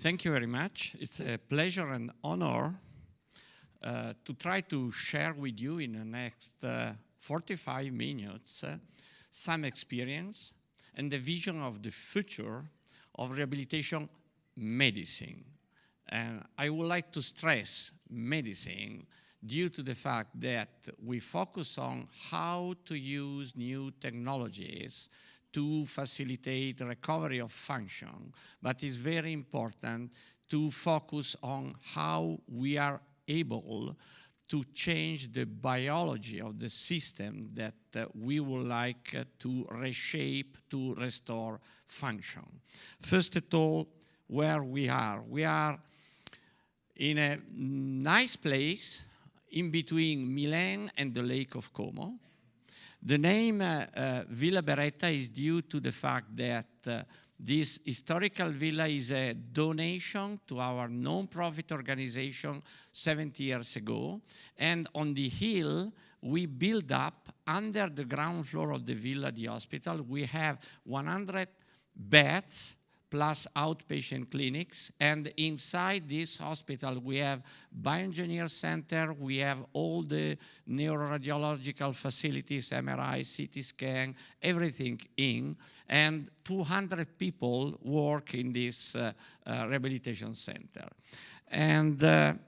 Thank you very much. It's a pleasure and honor to try to share with you in the next 45 minutes some experience and the vision of the future of rehabilitation medicine. And I would like to stress medicine due to the fact that we focus on how to use new technologies to facilitate recovery of function, but it's very important to focus on how we are able to change the biology of the system that we would like to reshape, to restore function. First of all, where we are. We are in a nice place in between Milan and the Lake of Como. The name Villa Beretta is due to the fact that this historical villa is a donation to our non-profit organization 70 years ago. And on the hill, we build up under the ground floor of the villa, the hospital. We have 100 beds plus outpatient clinics. And inside this hospital, we have bioengineer center, we have all the neuroradiological facilities, MRI, CT scan, everything in, and 200 people work in this rehabilitation center. And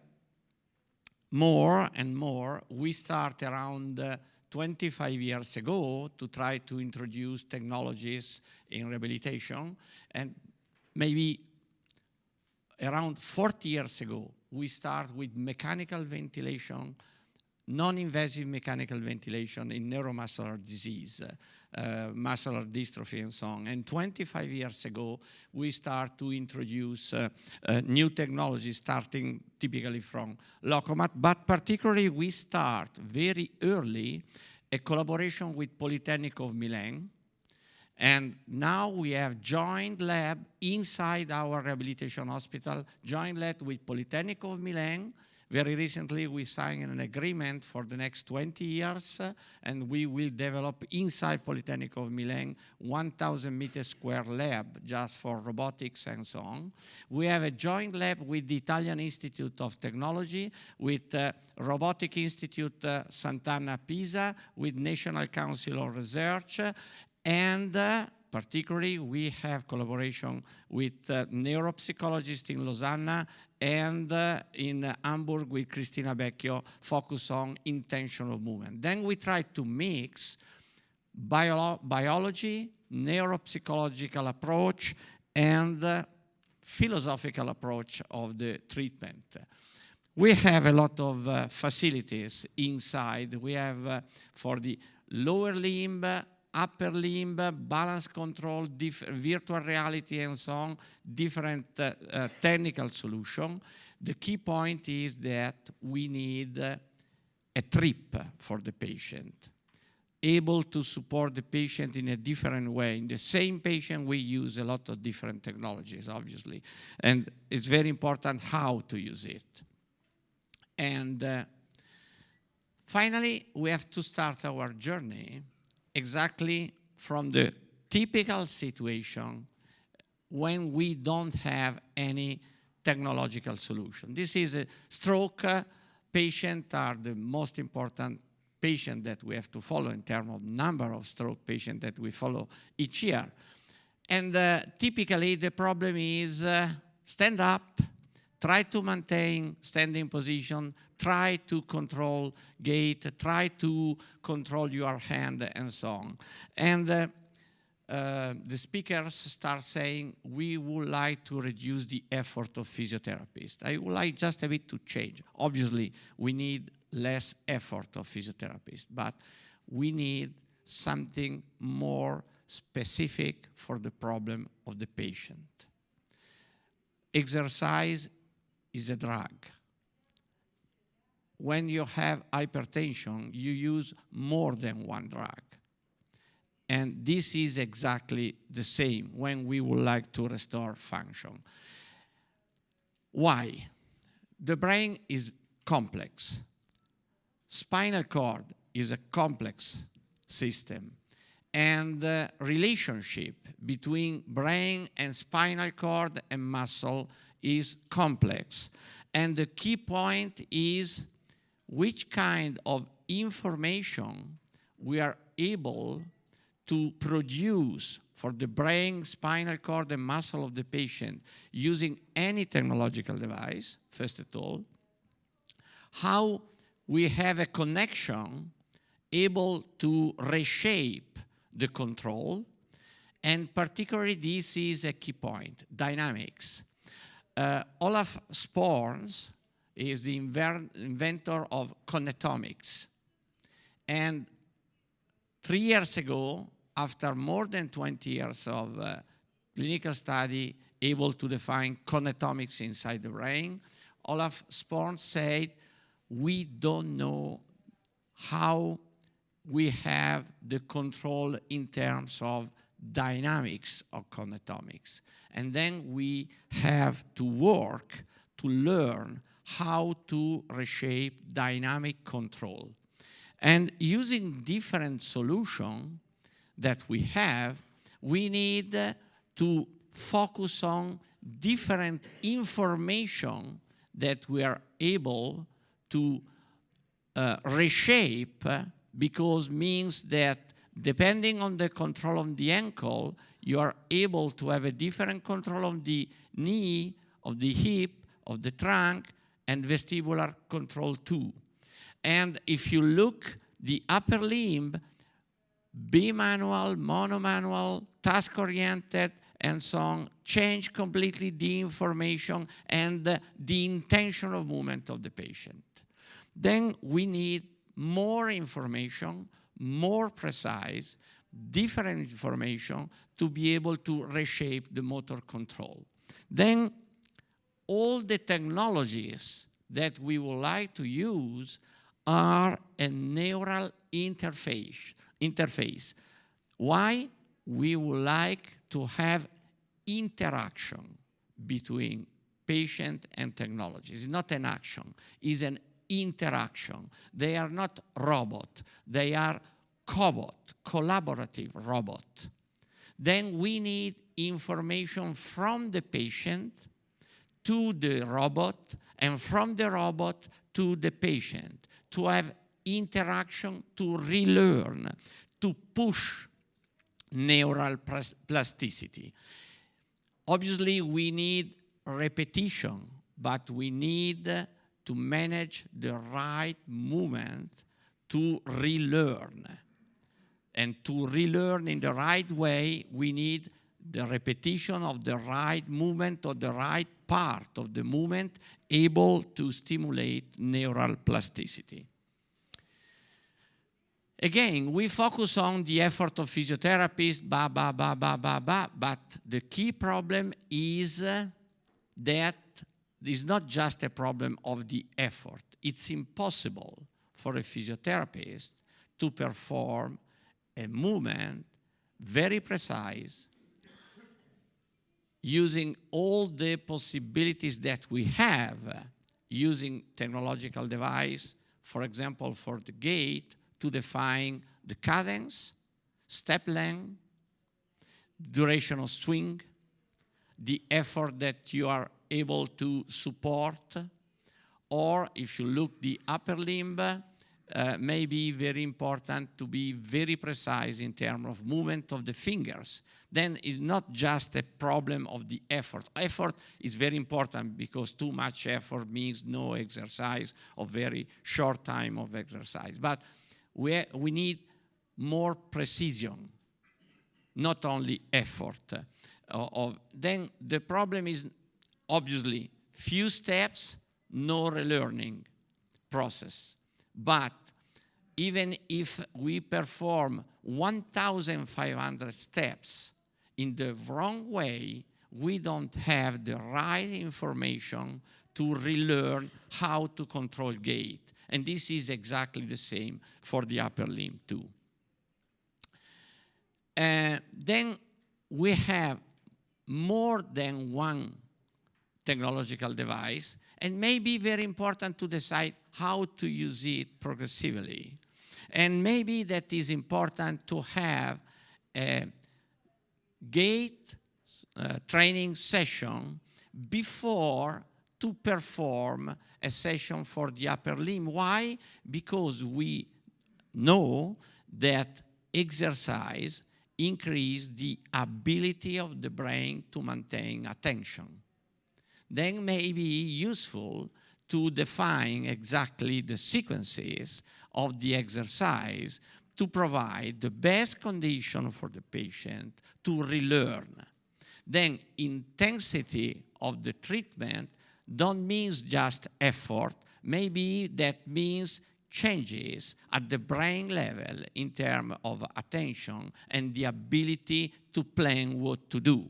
more and more, we start around 25 years ago to try to introduce technologies in rehabilitation, and maybe around 40 years ago, we start with mechanical ventilation, non-invasive mechanical ventilation in neuromuscular disease, muscular dystrophy and so on. And 25 years ago, we start to introduce new technologies starting typically from Locomat, but particularly we start very early a collaboration with Polytechnic of Milan. And now we have joint lab inside our rehabilitation hospital, joint lab with Polytechnic of Milan. Very recently, we signed an agreement for the next 20 years, and we will develop inside Polytechnic of Milan 1,000 meter square lab just for robotics and so on. We have a joint lab with the Italian Institute of Technology, with Robotic Institute Sant'Anna Pisa, with National Council of Research, and particularly we have collaboration with neuropsychologists in Lausanne and in Hamburg with Cristina Becchio, focus on intention of movement. Then we try to mix biology, neuropsychological approach, and philosophical approach of the treatment. We have a lot of facilities inside. We have for the lower limb, upper limb, balance control, virtual reality and so on, different technical solution. The key point is that we need a trip for the patient, able to support the patient in a different way. In the same patient, we use a lot of different technologies, obviously, and it's very important how to use it. And finally, we have to start our journey exactly from the typical situation when we don't have any technological solution. This is a stroke patient are the most important patient that we have to follow in terms of number of stroke patients that we follow each year. And typically the problem is stand up, try to maintain standing position, try to control gait, try to control your hand, and so on. And the speakers start saying, we would like to reduce the effort of physiotherapists. I would like just a bit to change. Obviously, we need less effort of physiotherapists, but we need something more specific for the problem of the patient. Exercise is a drug. When you have hypertension, you use more than one drug. And this is exactly the same when we would like to restore function. Why? The brain is complex. Spinal cord is a complex system. And the relationship between brain and spinal cord and muscle is complex. And the key point is which kind of information we are able to produce for the brain, spinal cord, and muscle of the patient using any technological device, first of all. How we have a connection able to reshape the control, and particularly this is a key point, dynamics. Olaf Sporns is the inventor of connectomics. And 3 years ago, after more than 20 years of clinical study able to define connectomics inside the brain, Olaf Sporns said, we don't know how we have the control in terms of dynamics of connectomics. And then we have to work to learn how to reshape dynamic control. And using different solutions that we have, we need to focus on different information that we are able to reshape, because means that depending on the control of the ankle, you are able to have a different control of the knee, of the hip, of the trunk, and vestibular control too. And if you look the upper limb, bimanual, monomanual, task-oriented, and so on, change completely the information and the intention of movement of the patient. Then we need more information, more precise, different information to be able to reshape the motor control. Then all the technologies that we would like to use are a neural interface. Why? We would like to have interaction between patient and technology. It's not an action, it's an interaction. They are not robot, they are cobot, collaborative robot. Then we need information from the patient to the robot, and from the robot to the patient, to have interaction, to relearn, to push neural plasticity. Obviously, we need repetition, but we need to manage the right movement to relearn. And to relearn in the right way, we need the repetition of the right movement or the right part of the movement able to stimulate neural plasticity. Again, we focus on the effort of physiotherapists, but the key problem is that it's not just a problem of the effort. It's impossible for a physiotherapist to perform a movement very precise using all the possibilities that we have using technological device, for example, for the gait, to define the cadence, step length, duration of swing, the effort that you are able to support, or if you look the upper limb, may be very important to be very precise in terms of movement of the fingers. Then it's not just a problem of the effort. Effort is very important because too much effort means no exercise or very short time of exercise. But we need more precision, not only effort. Then the problem is obviously few steps, no relearning process. But even if we perform 1,500 steps in the wrong way, we don't have the right information to relearn how to control gait. And this is exactly the same for the upper limb too. Then we have more than one technological device, and maybe very important to decide how to use it progressively. And maybe that is important to have a gait training session before to perform a session for the upper limb. Why? Because we know that exercise increases the ability of the brain to maintain attention. Then may be useful to define exactly the sequences of the exercise to provide the best condition for the patient to relearn. Then intensity of the treatment don't mean just effort, maybe that means changes at the brain level in terms of attention and the ability to plan what to do.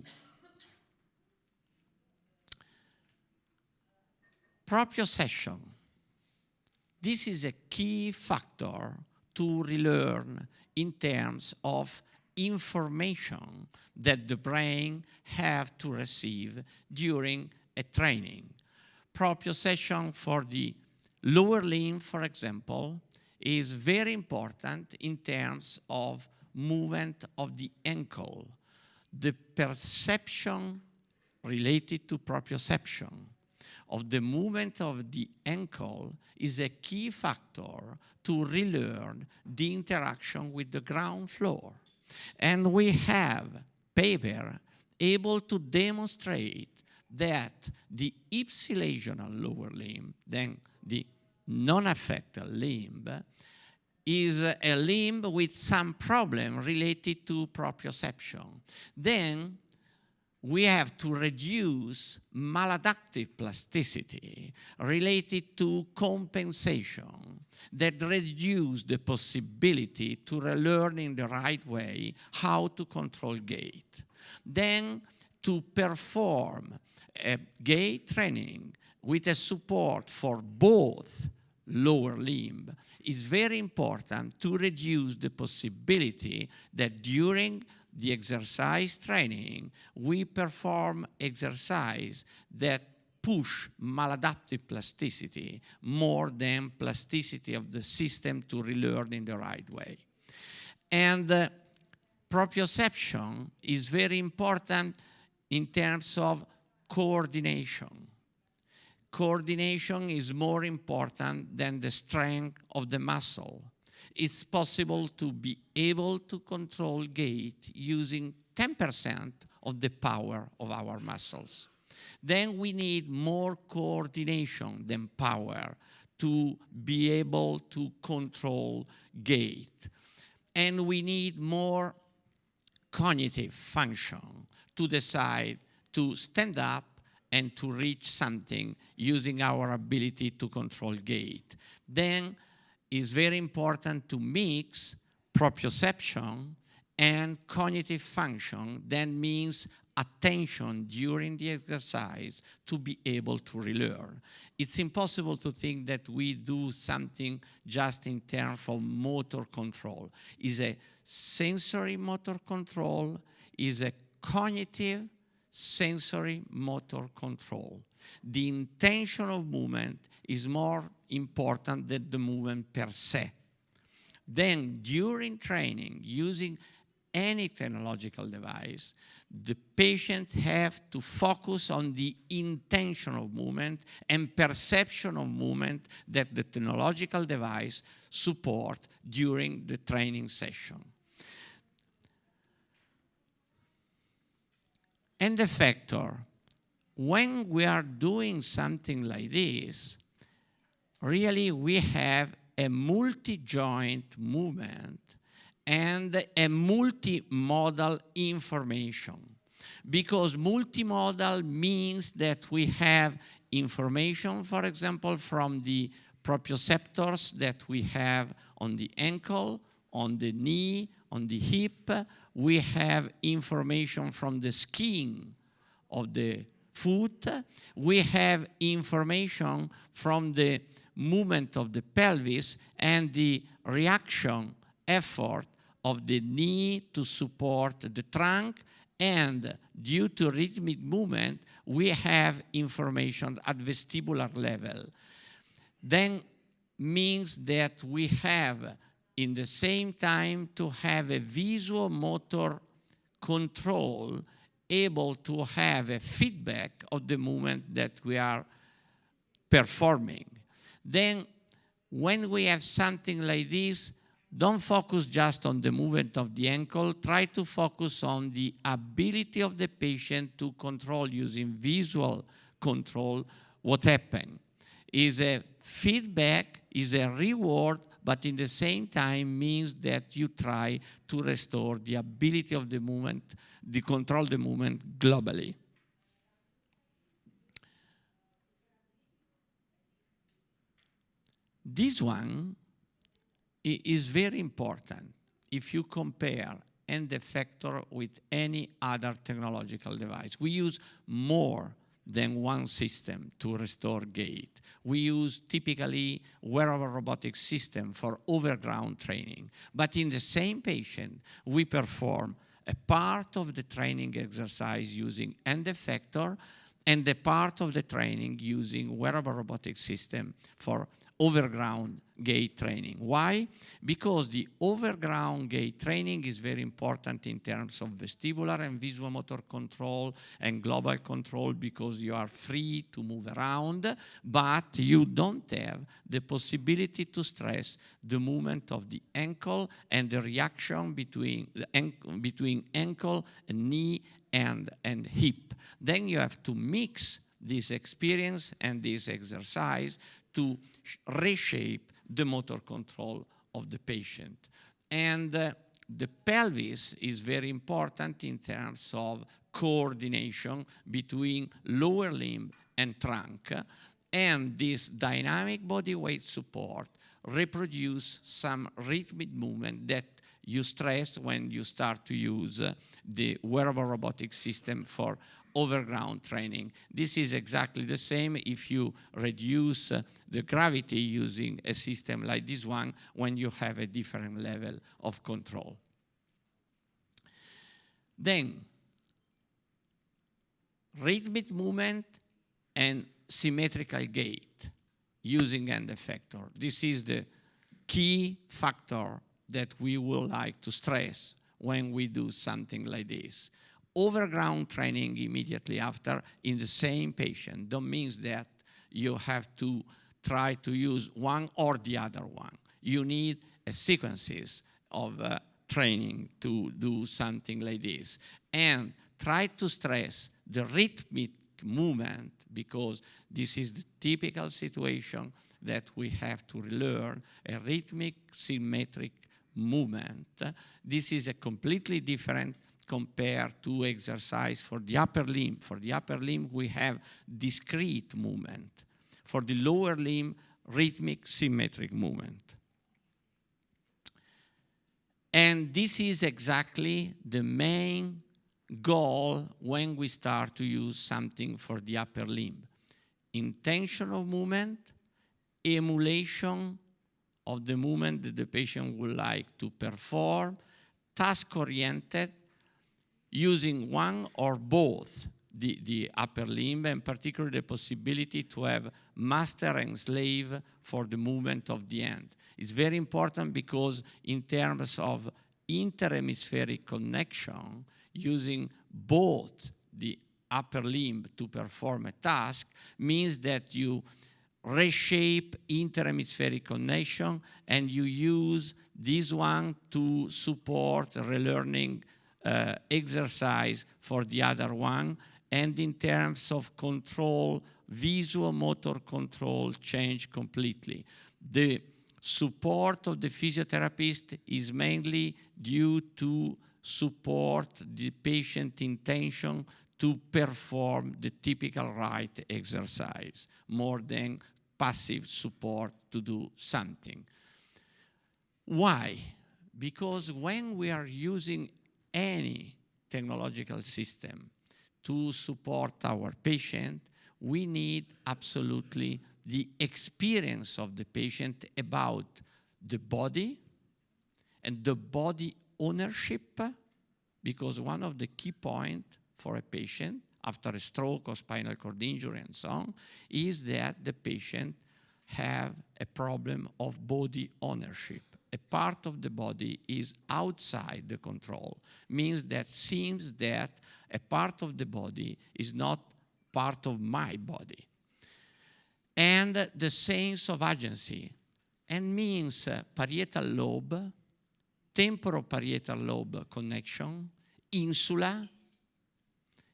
Proprioception. This is a key factor to relearn in terms of information that the brain have to receive during a training. Proprioception for the lower limb, for example, is very important in terms of movement of the ankle. The perception related to proprioception of the movement of the ankle is a key factor to relearn the interaction with the ground floor. And we have paper able to demonstrate that the ipsilateral lower limb, then the non-affected limb, is a limb with some problem related to proprioception. Then we have to reduce maladaptive plasticity related to compensation that reduce the possibility to relearn in the right way how to control gait. Then to perform a gait training with a support for both lower limb is very important to reduce the possibility that during the exercise training, we perform exercise that push maladaptive plasticity more than plasticity of the system to relearn in the right way. And proprioception is very important in terms of coordination. Coordination is more important than the strength of the muscle. It's possible to be able to control gait using 10% of the power of our muscles. Then we need more coordination than power to be able to control gait. And we need more cognitive function to decide to stand up and to reach something using our ability to control gait. Then it's very important to mix proprioception and cognitive function. That means attention during the exercise to be able to relearn. It's impossible to think that we do something just in terms of motor control. It's a sensory motor control, is a cognitive sensory motor control. The intention of movement is more important than the movement per se. Then during training, using any technological device, the patient have to focus on the intention of movement and perception of movement that the technological device support during the training session. And the factor, when we are doing something like this, really we have a multi-joint movement and a multimodal information. Because multimodal means that we have information, for example, from the proprioceptors that we have on the ankle, on the knee, on the hip. We have information from the skin of the foot. We have information from the movement of the pelvis and the reaction effort of the knee to support the trunk. And due to rhythmic movement, we have information at vestibular level. Then means that we have in the same time to have a visual motor control able to have a feedback of the movement that we are performing. Then when we have something like this, don't focus just on the movement of the ankle. Try to focus on the ability of the patient to control using visual control what happened. Is a feedback, is a reward, but in the same time means that you try to restore the ability of the movement, to control the movement globally. This one is very important if you compare end effector with any other technological device. We use more than one system to restore gait. We use typically wearable robotic system for overground training. But in the same patient, we perform a part of the training exercise using end effector and a part of the training using wearable robotic system for overground gait training. Why? Because the overground gait training is very important in terms of vestibular and visual motor control and global control, because you are free to move around, but you don't have the possibility to stress the movement of the ankle and the reaction between ankle and knee and hip. Then you have to mix this experience and this exercise to reshape the motor control of the patient. And the pelvis is very important in terms of coordination between lower limb and trunk. And this dynamic body weight support reproduce some rhythmic movement that you stress when you start to use the wearable robotic system for overground training. This is exactly the same if you reduce the gravity using a system like this one when you have a different level of control. Then, rhythmic movement and symmetrical gait using end effector. This is the key factor that we would like to stress when we do something like this. Overground training immediately after in the same patient don't mean that you have to try to use one or the other one. You need a sequences of training to do something like this. And try to stress the rhythmic movement, because this is the typical situation that we have to learn, a rhythmic, symmetric movement. This is a completely different compared to exercise for the upper limb. For the upper limb, we have discrete movement. For the lower limb, rhythmic, symmetric movement. And this is exactly the main goal when we start to use something for the upper limb. Intention of movement, emulation of the movement that the patient would like to perform, task-oriented, using one or both the upper limb, and particularly the possibility to have master and slave for the movement of the hand. It's very important because in terms of interhemispheric connection, using both the upper limb to perform a task means that you reshape interhemispheric connection and you use this one to support relearning exercise for the other one, and in terms of control, visual motor control change completely. The support of the physiotherapist is mainly due to support the patient intention to perform the typical right exercise, more than passive support to do something. Why? Because when we are using any technological system to support our patient, we need absolutely the experience of the patient about the body and the body ownership, because one of the key points for a patient after a stroke or spinal cord injury and so on is that the patient have a problem of body ownership. a part of the body is outside the control. Means that seems that a part of the body is not part of my body. And the sense of agency, and means parietal lobe, temporoparietal lobe connection, insula.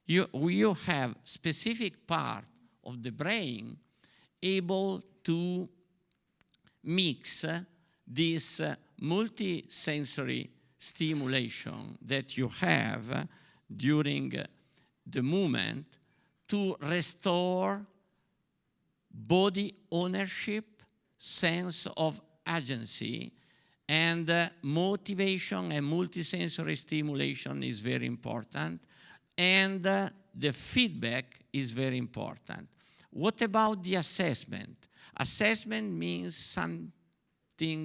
You have specific part of the brain able to mix this multisensory stimulation that you have during the movement to restore body ownership, sense of agency, and motivation and multisensory stimulation is very important, and the feedback is very important. What about the assessment? Assessment means something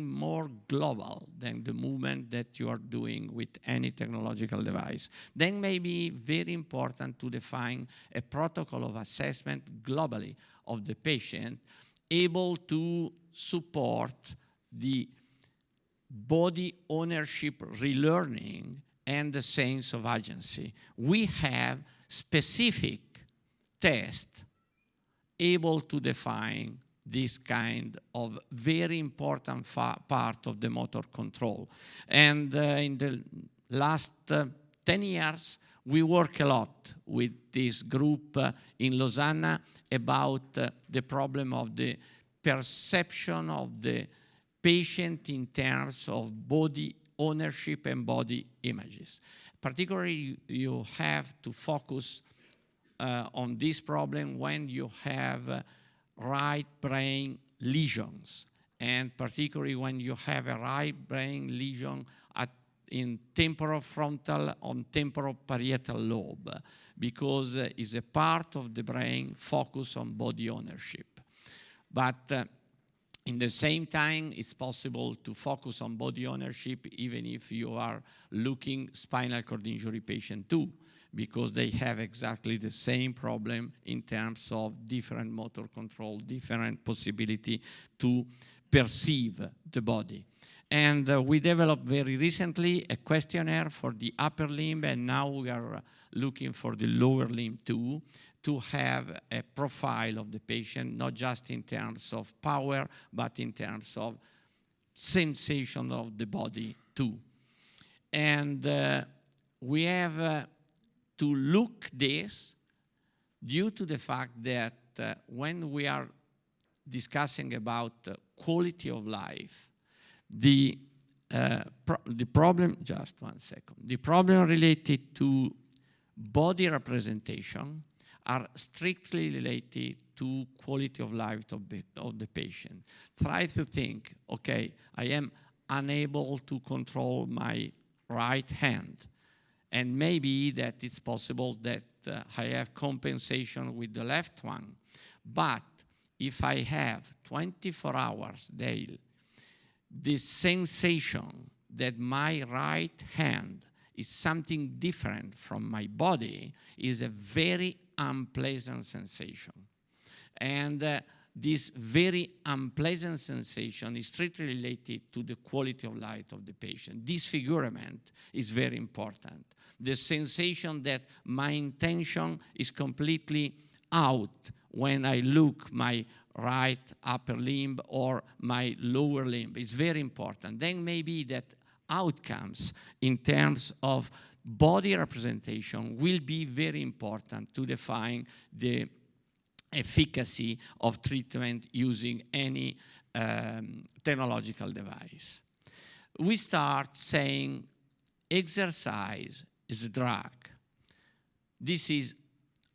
more global than the movement that you are doing with any technological device. Then may be very important to define a protocol of assessment globally of the patient, able to support the body ownership relearning and the sense of agency. We have specific tests able to define this kind of very important part of the motor control. And in the last 10 years, we work a lot with this group in Lausanne about the problem of the perception of the patient in terms of body ownership and body images. Particularly, you have to focus on this problem when you have right brain lesions, and particularly when you have a right brain lesion in temporofrontal on temporoparietal lobe, because it's a part of the brain focused on body ownership. But in the same time, it's possible to focus on body ownership even if you are looking spinal cord injury patient too, because they have exactly the same problem in terms of different motor control, different possibility to perceive the body. And we developed very recently a questionnaire for the upper limb, and now we are looking for the lower limb too, to have a profile of the patient, not just in terms of power, but in terms of sensation of the body too. And we have to look this due to the fact that when we are discussing about quality of life, the problem, just one second, the problem related to body representation are strictly related to quality of life of the patient. Try to think, okay, I am unable to control my right hand, and maybe that it's possible that I have compensation with the left one. But if I have 24 hours daily, the sensation that my right hand is something different from my body is a very unpleasant sensation. And this very unpleasant sensation is strictly related to the quality of life of the patient. Disfigurement is very important. The sensation that my intention is completely out when I look my right upper limb or my lower limb is very important. Then maybe that outcomes in terms of body representation will be very important to define the efficacy of treatment using any technological device. We start saying exercise is a drug. This is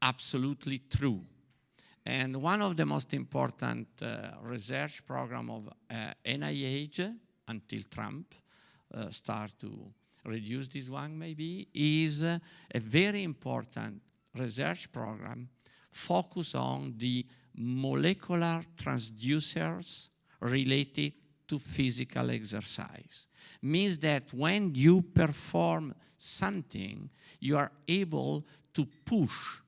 absolutely true. And one of the most important research program of NIH, until Trump start to reduce this one maybe, is a very important research program focused on the molecular transducers related to physical exercise. Means that when you perform something, you are able to push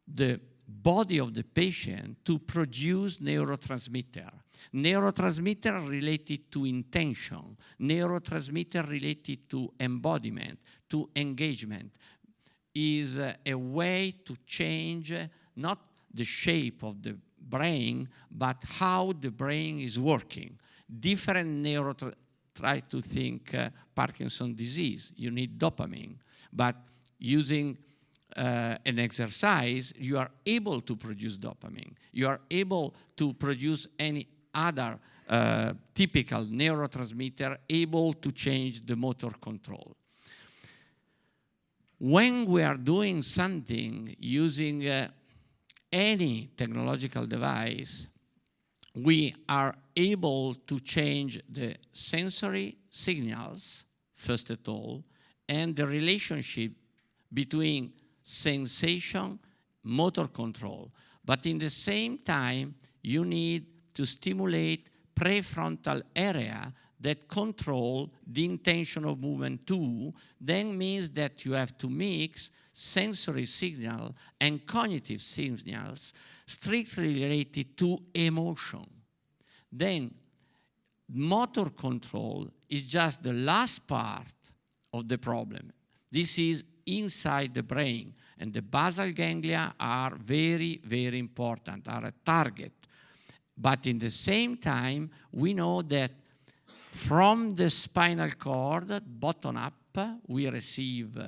the body of the patient to produce neurotransmitter. Neurotransmitter related to intention, neurotransmitter related to embodiment, to engagement, is a way to change not the shape of the brain, but how the brain is working. Different try to think Parkinson's disease, you need dopamine, but using an exercise, you are able to produce dopamine. You are able to produce any other typical neurotransmitter able to change the motor control. When we are doing something using any technological device, we are able to change the sensory signals, first of all, and the relationship between sensation, motor control. But in the same time, you need to stimulate prefrontal area that control the intention of movement too. Then means that you have to mix sensory signal and cognitive signals strictly related to emotion. Then motor control is just the last part of the problem. This is inside the brain, and the basal ganglia are very, very important, are a target. But in the same time, we know that from the spinal cord, bottom up, we receive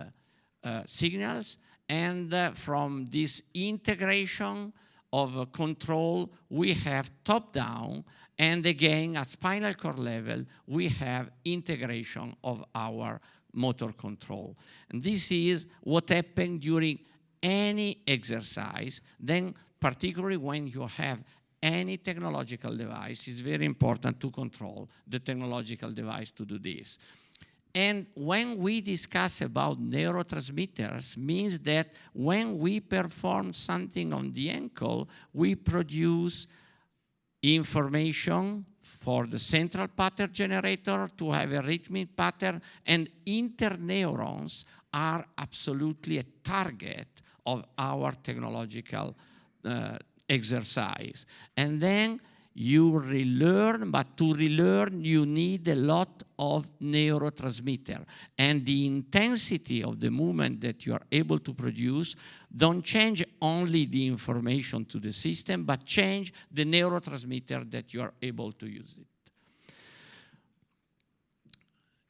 signals, and from this integration of control, we have top-down, and again, at spinal cord level, we have integration of our motor control. And this is what happens during any exercise. Then, particularly when you have any technological device, it's very important to control the technological device to do this. And when we discuss about neurotransmitters, means that when we perform something on the ankle, we produce information for the central pattern generator to have a rhythmic pattern, and interneurons are absolutely a target of our technological exercise. And then you relearn, but to relearn you need a lot of neurotransmitter. And the intensity of the movement that you are able to produce don't change only the information to the system, but change the neurotransmitter that you are able to use it.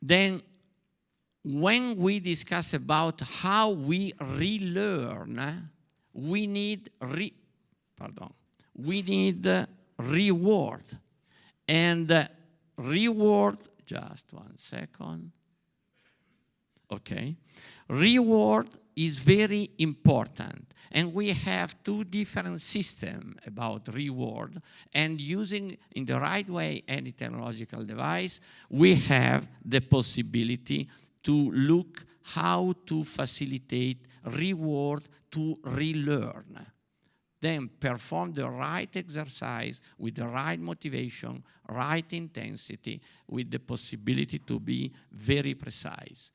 Then when we discuss about how we relearn, we need reward. And reward, just 1 second. Okay. Reward is very important. And we have two different systems about reward. And using in the right way any technological device, we have the possibility to look how to facilitate reward to relearn. Then perform the right exercise with the right motivation, right intensity, with the possibility to be very precise.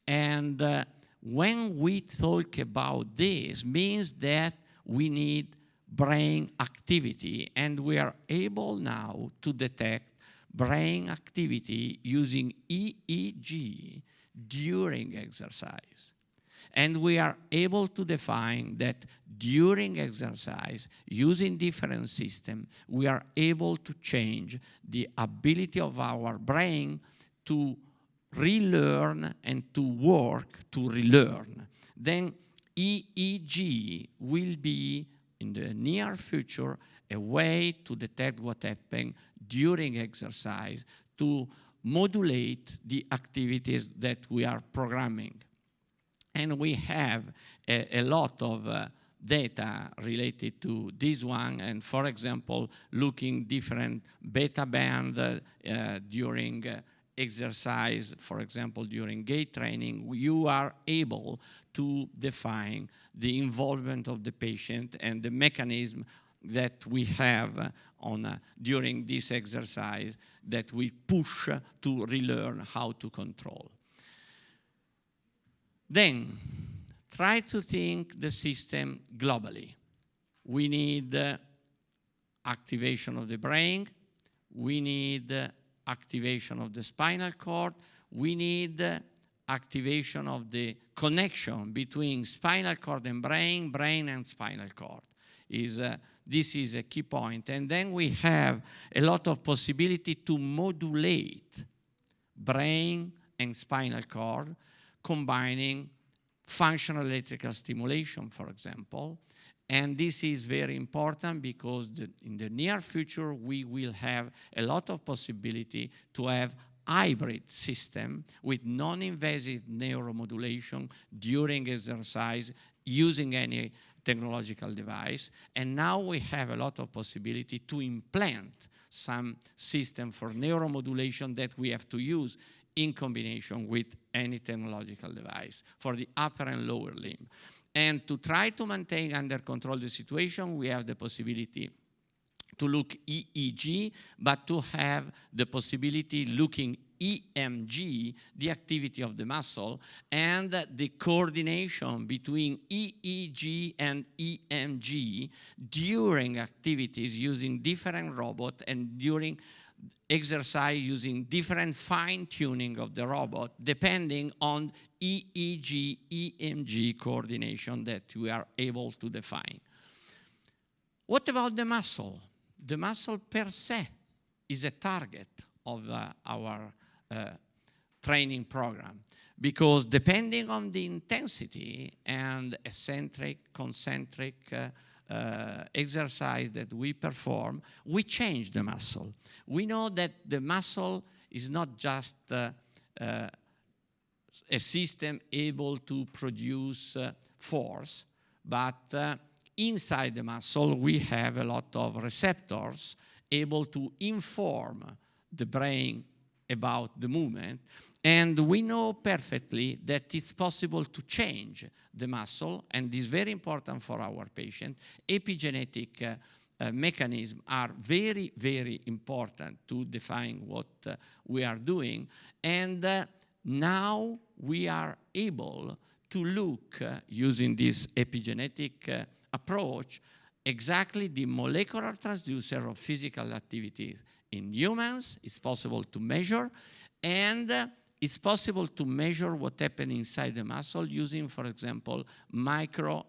And when we talk about this, means that we need brain activity, and we are able now to detect brain activity using EEG during exercise. And we are able to define that during exercise, using different systems, we are able to change the ability of our brain to relearn and to work to relearn. Then EEG will be, in the near future, a way to detect what happened during exercise to modulate the activities that we are programming. And we have a lot of data related to this one. And for example, looking different beta band during exercise, for example, during gait training, you are able to define the involvement of the patient and the mechanism that we have on during this exercise that we push to relearn how to control. Then, try to think the system globally. we need activation of the brain, we need activation of the spinal cord, we need activation of the connection between spinal cord and brain, brain and spinal cord. This is a key point. And then we have a lot of possibility to modulate brain and spinal cord, combining functional electrical stimulation, for example. And this is very important because in the near future, we will have a lot of possibility to have hybrid system with non-invasive neuromodulation during exercise using any technological device. And now we have a lot of possibility to implant some system for neuromodulation that we have to use in combination with any technological device for the upper and lower limb. And to try to maintain under control the situation, we have the possibility to look EEG, but to have the possibility looking EMG, the activity of the muscle, and the coordination between EEG and EMG during activities using different robots and during exercise using different fine-tuning of the robot depending on EEG, EMG coordination that we are able to define. What about the muscle? The muscle per se is a target of our training program because depending on the intensity and eccentric, concentric exercise that we perform, we change the muscle. We know that the muscle is not just a system able to produce force, but inside the muscle we have a lot of receptors able to inform the brain about the movement, and we know perfectly that it's possible to change the muscle, and this is very important for our patient. Epigenetic mechanisms are very, very important to define what we are doing, and now we are able to look, using this epigenetic approach, exactly the molecular transducer of physical activities in humans. It's possible to measure, and it's possible to measure what happens inside the muscle using, for example, microRNA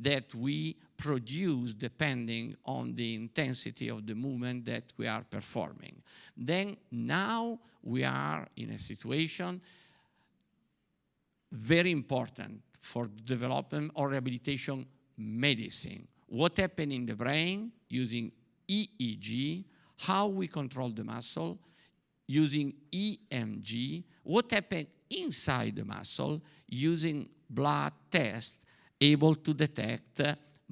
that we produce depending on the intensity of the movement that we are performing. Then now we are in a situation very important for development or rehabilitation medicine. What happens in the brain using EEG, how we control the muscle using EMG, what happens inside the muscle using blood tests able to detect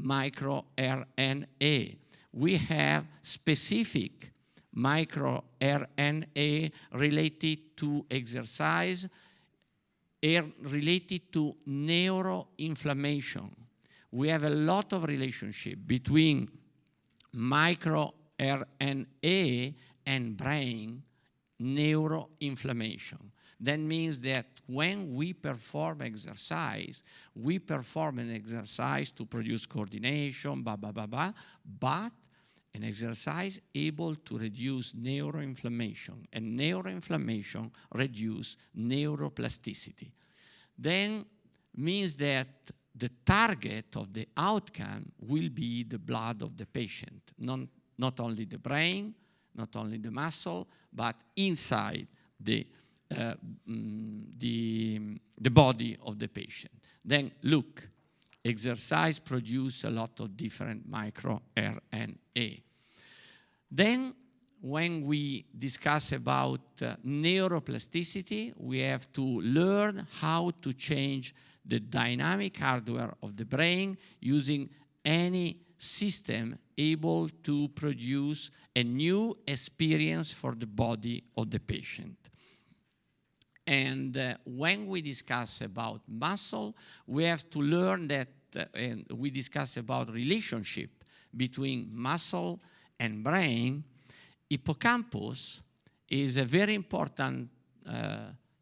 microRNA. We have specific microRNA related to exercise, related to neuroinflammation. We have a lot of relationship between microRNA and brain neuroinflammation. That means that when we perform an exercise to produce coordination, but an exercise able to reduce neuroinflammation, and neuroinflammation reduce neuroplasticity. Then means that the target of the outcome will be the blood of the patient, not only the brain, not only the muscle, but inside the body of the patient. Then look, exercise produce a lot of different microRNA. Then when we discuss about neuroplasticity, we have to learn how to change the dynamic hardware of the brain using any system able to produce a new experience for the body of the patient. And when we discuss about muscle, we have to learn that, and we discuss about relationship between muscle and brain. Hippocampus is a very important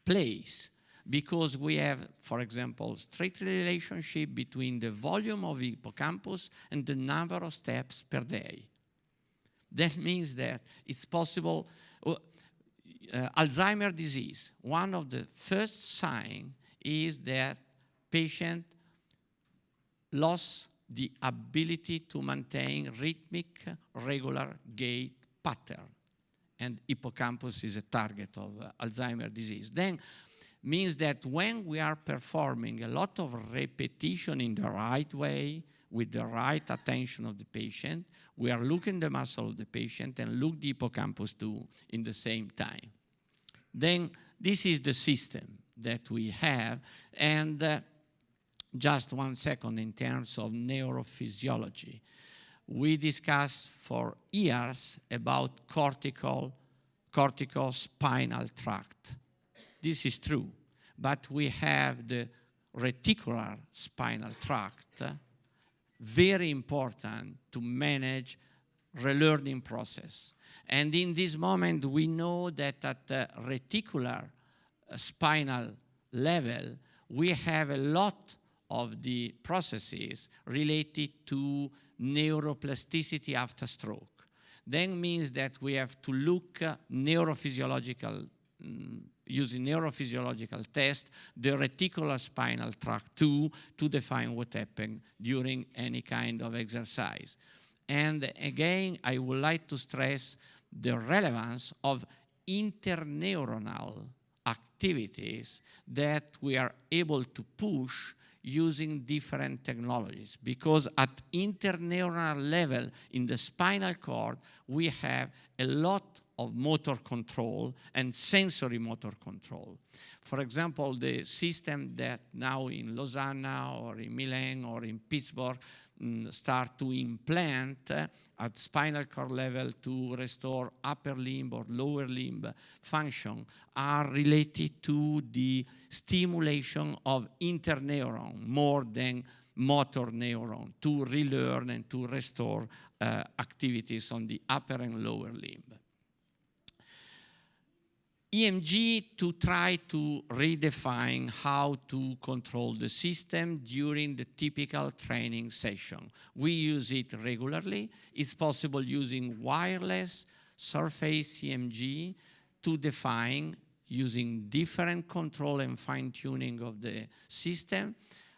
place because we have, for example, strict relationship between the volume of hippocampus and the number of steps per day. That means that it's possible. Alzheimer's disease, one of the first signs is that patient lost the ability to maintain rhythmic, regular gait pattern. And hippocampus is a target of Alzheimer's disease. Then means that when we are performing a lot of repetition in the right way, with the right attention of the patient, we are looking the muscle of the patient and look the hippocampus too in the same time. Then this is the system that we have. And just 1 second in terms of neurophysiology. We discussed for years about corticospinal tract. This is true, but we have the reticular spinal tract, very important to manage relearning process. And in this moment, we know that at the reticular spinal level, we have a lot of the processes related to neuroplasticity after stroke. Then means that we have to look neurophysiological, using neurophysiological tests, the reticular spinal tract too, to define what happened during any kind of exercise. And again, I would like to stress the relevance of interneuronal activities that we are able to push using different technologies, because at interneuronal level in the spinal cord, we have a lot of motor control and sensory motor control. For example, the system that now in Lausanne or in Milan or in Pittsburgh start to implant at spinal cord level to restore upper limb or lower limb function are related to the stimulation of interneuron more than motor neuron to relearn and to restore activities on the upper and lower limb. EMG to try to redefine how to control the system during the typical training session. We use it regularly. It's possible using wireless surface EMG to define, using different control and fine-tuning of the system,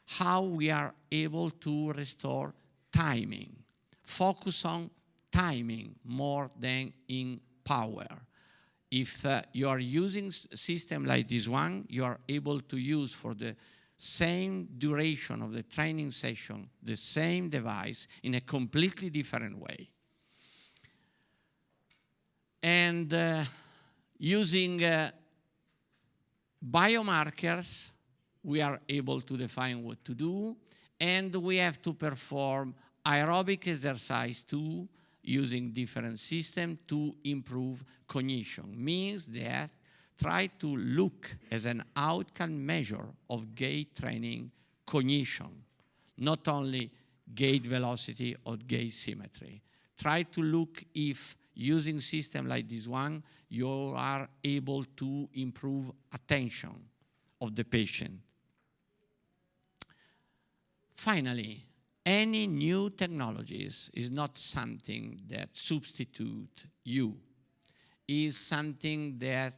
how we are able to restore timing. Focus on timing more than in power. If you are using a system like this one, you are able to use for the same duration of the training session, the same device in a completely different way. And using biomarkers, we are able to define what to do, and we have to perform aerobic exercise too, using different systems to improve cognition. Means that try to look as an outcome measure of gait training cognition, not only gait velocity or gait symmetry. Try to look if using system like this one, you are able to improve attention of the patient. Finally, any new technologies is not something that substitute you. Is something that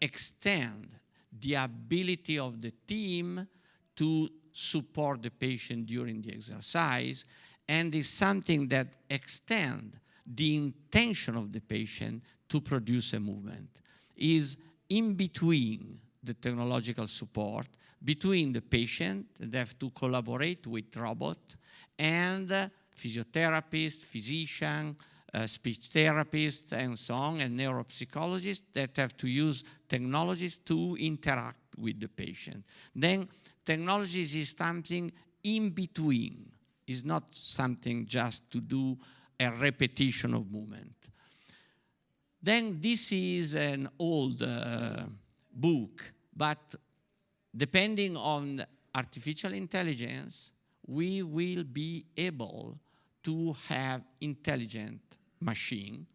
extend the ability of the team to support the patient during the exercise, and is something that extend the intention of the patient to produce a movement. Is in between the technological support, between the patient that have to collaborate with robot, and physiotherapists, physician, speech therapists, and so on, and neuropsychologists that have to use technologies to interact with the patient. Then technologies is something in between. It's not something just to do a repetition of movement. Then this is an old book, but depending on artificial intelligence, we will be able to have intelligent machine.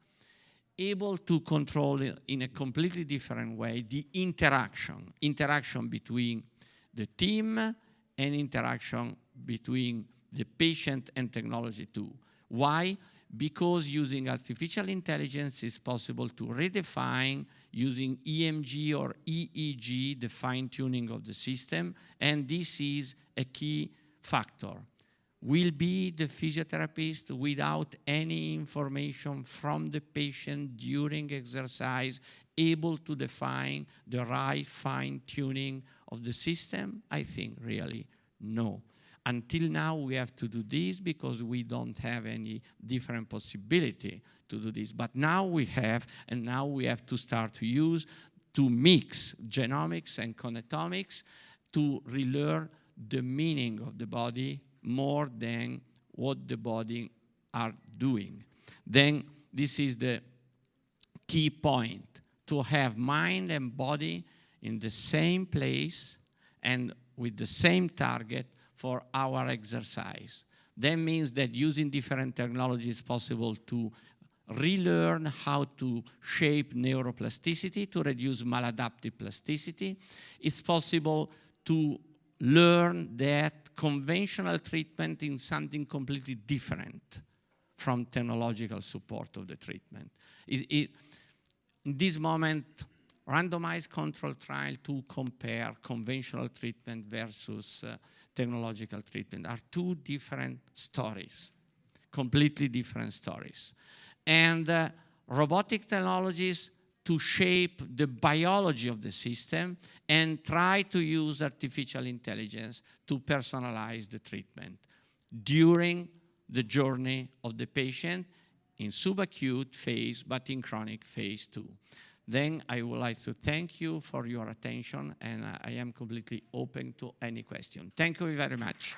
able to control in a completely different way the interaction between the team and interaction between the patient and technology too. Why? Because using artificial intelligence is possible to redefine using EMG or EEG, the fine-tuning of the system, and this is a key factor. Will be the physiotherapist without any information from the patient during exercise able to define the right fine-tuning of the system? I think really no. Until now, we have to do this because we don't have any different possibility to do this. But now we have, and now we have to start to use, to mix genomics and connectomics to relearn the meaning of the body more than what the body are doing. Then this is the key point, to have mind and body in the same place and with the same target for our exercise. That means that using different technologies is possible to relearn how to shape neuroplasticity, to reduce maladaptive plasticity. It's possible to learn that conventional treatment is something completely different from technological support of the treatment. In this moment, randomized control trial to compare conventional treatment versus technological treatment are two different stories, completely different stories. And robotic technologies to shape the biology of the system and try to use artificial intelligence to personalize the treatment during the journey of the patient in subacute phase, but in chronic phase too. Then I would like to thank you for your attention, and I am completely open to any question. Thank you very much.